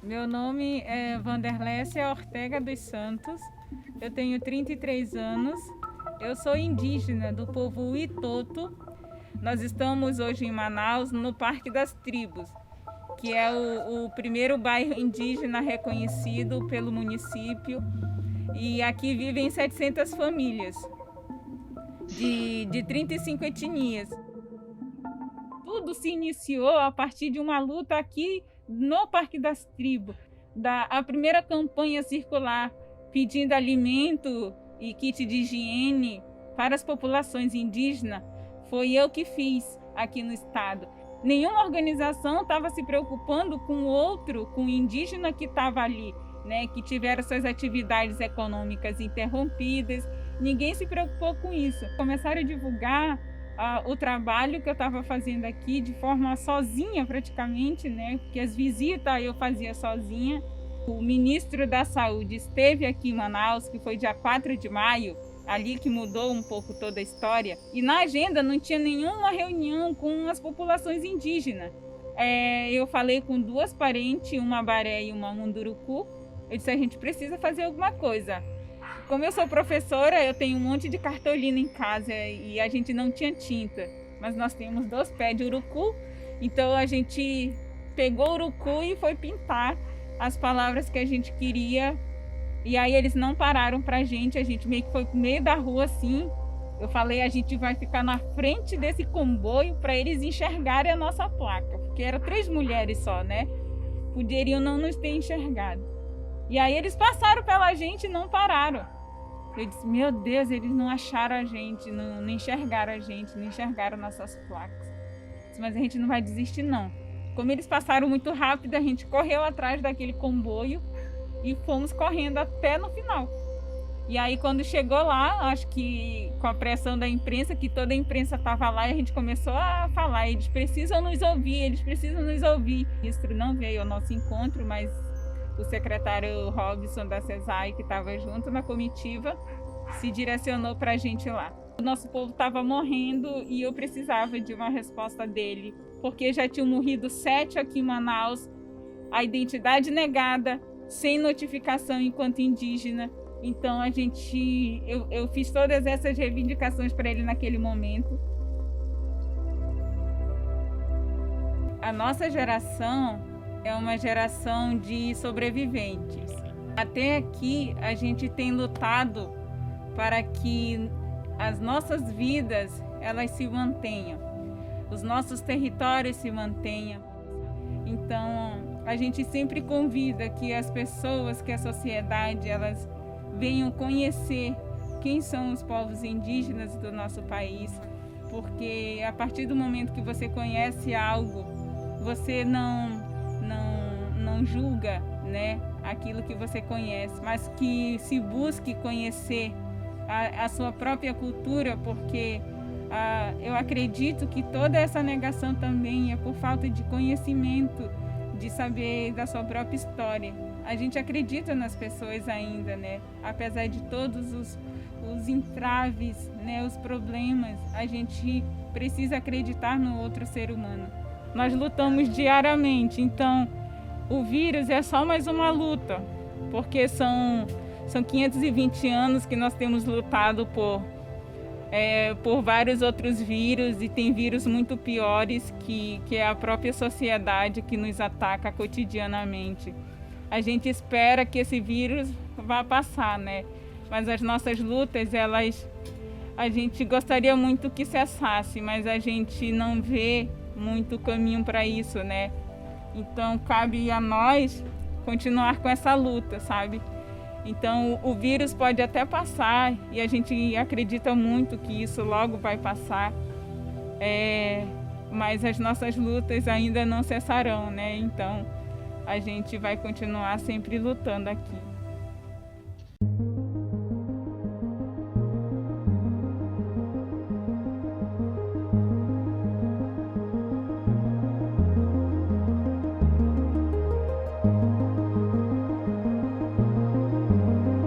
Meu nome é Wanderlécia Ortega dos Santos, eu tenho 33 anos, eu sou indígena do povo Itoto. Nós estamos hoje em Manaus, no Parque das Tribos, que é o primeiro bairro indígena reconhecido pelo município. E aqui vivem 700 famílias, de 35 etnias. Tudo se iniciou a partir de uma luta aqui no Parque das Tribos, a primeira campanha circular pedindo alimento e kit de higiene para as populações indígenas, foi eu que fiz aqui no estado. Nenhuma organização estava se preocupando com o outro, com o indígena que estava ali, né, que tiveram suas atividades econômicas interrompidas. Ninguém se preocupou com isso. Começaram a divulgar o trabalho que eu estava fazendo aqui de forma sozinha praticamente, né? Porque as visitas eu fazia sozinha. O ministro da Saúde esteve aqui em Manaus, que foi dia 4 de maio, ali que mudou um pouco toda a história. E na agenda não tinha nenhuma reunião com as populações indígenas. Eu falei com duas parentes, uma Baré e uma Munduruku. Eu disse, a gente precisa fazer alguma coisa. Como eu sou professora, eu tenho um monte de cartolina em casa e a gente não tinha tinta. Mas nós temos 2 pés de urucu, então a gente pegou o urucu e foi pintar as palavras que a gente queria. E aí eles não pararam pra gente meio que foi pro meio da rua assim. Eu falei, a gente vai ficar na frente desse comboio para eles enxergarem a nossa placa. Porque eram 3 mulheres só, né? Poderiam não nos ter enxergado. E aí eles passaram pela gente e não pararam. Eu disse, meu Deus, eles não acharam a gente, não enxergaram a gente, não enxergaram nossas placas. Disse, mas a gente não vai desistir não. Como eles passaram muito rápido, a gente correu atrás daquele comboio e fomos correndo até no final. E aí quando chegou lá, acho que com a pressão da imprensa, que toda a imprensa estava lá, e a gente começou a falar, eles precisam nos ouvir, eles precisam nos ouvir. O ministro não veio ao nosso encontro, mas o secretário Robson da CESAI, que estava junto na comitiva, se direcionou para a gente lá. O nosso povo estava morrendo e eu precisava de uma resposta dele, porque já tinham morrido 7 aqui em Manaus, a identidade negada, sem notificação enquanto indígena. Então eu fiz todas essas reivindicações para ele naquele momento. A nossa geração é uma geração de sobreviventes. Até aqui a gente tem lutado para que as nossas vidas elas se mantenham, os nossos territórios se mantenham. Então a gente sempre convida que as pessoas, que a sociedade, elas venham conhecer quem são os povos indígenas do nosso país, porque a partir do momento que você conhece algo, você não julga, né, aquilo que você conhece, mas que se busque conhecer a sua própria cultura, porque eu acredito que toda essa negação também é por falta de conhecimento, de saber da sua própria história. A gente acredita nas pessoas ainda, né, apesar de todos os entraves, né, os problemas, a gente precisa acreditar no outro ser humano. Nós lutamos diariamente, então o vírus é só mais uma luta, porque são 520 anos que nós temos lutado por vários outros vírus, e tem vírus muito piores que é a própria sociedade que nos ataca cotidianamente. A gente espera que esse vírus vá passar, né? Mas as nossas lutas, a gente gostaria muito que cessasse, mas a gente não vê muito caminho para isso, né? Então cabe a nós continuar com essa luta, sabe? Então o vírus pode até passar e a gente acredita muito que isso logo vai passar, mas as nossas lutas ainda não cessarão, né? Então a gente vai continuar sempre lutando aqui.